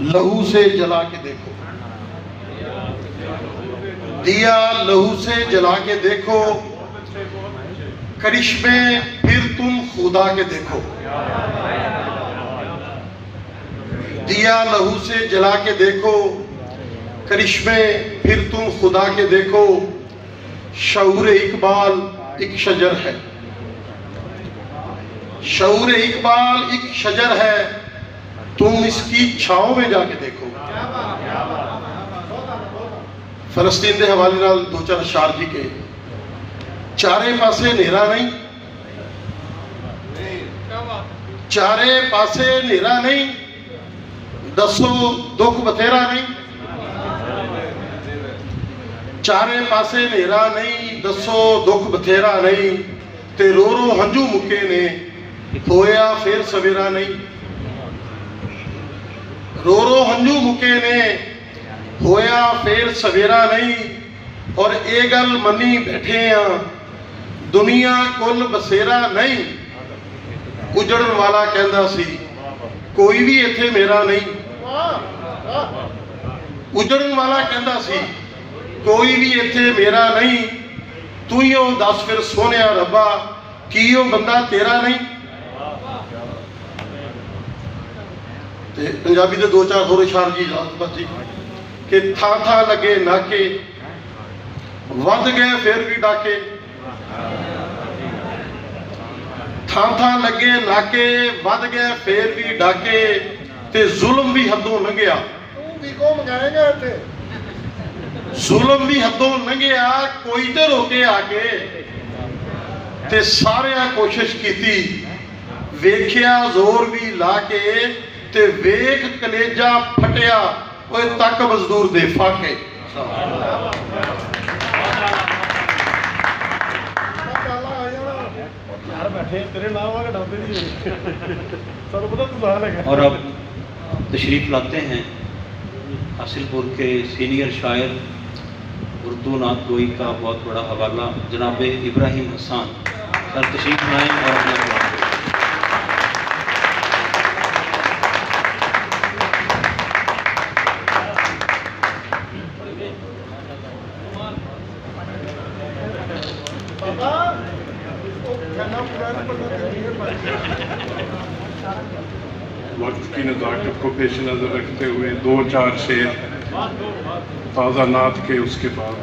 लहू से जला के देखो, दिया लहू से जला के देखो, करिश्मे फिर तुम खुदा के देखो। दिया लहू से जला के देखो, करिश्मे फिर तुम खुदा के देखो। शऊर इकबाल एक शजर है, शऊर इकबाल एक शजर है, तुम इसकी छांव में जाके देखो। फलस्तीन के हवाले नाल दो चार अशार जी के। चारे पासे नेरा नहीं, चारे पासे नेरा नहीं, दसो दुख बथेरा नहीं। चारे पासे नेरा नहीं, दसो दुख बथेरा नहीं, ते रो रो हंजू मुके ने, होया फिर सवेरा नहीं। रो रो हंजू मुके ने, होया फिर सवेरा नहीं। और ये गल मनी बैठे हाँ, दुनिया कुल बसेरा नहीं। उजड़न वाला कहंदा सी कोई भी इत्थे मेरा नहीं। उजड़न वाला कहंदा सी कोई भी इत्थे मेरा नहीं। तू ही ओ दस फिर सोहणिया रब्बा, की ओ बंदा तेरा नहीं। ते पंजाबी दे दो चार होर इशार जी बस जी कि थां थां लगे नाके, वध गए फिर भी डाके। थां थां लगे नाके, वध गए फिर भी डाके, ते जुल्म भी हदों लंघिया। जुल्म भी हदों लंघिया, कोई तो रोके आके। ते सारिया कोशिश की, वेख्या जोर भी ला के, ते वेख कलेजा फटिया, ओए तक मजदूर दे फाके। और अब तशरीफ लाते हैं हासिलपुर के सीनियर शायर, उर्दू नात गोई का बहुत बड़ा हवाला जनाब इब्राहिम हसन सर तशरीफ लाएं और अपना वक्त की नज़ाकत को पेश नज़र रखते हुए दो चार शेर ताज़ा नात के उसके बाद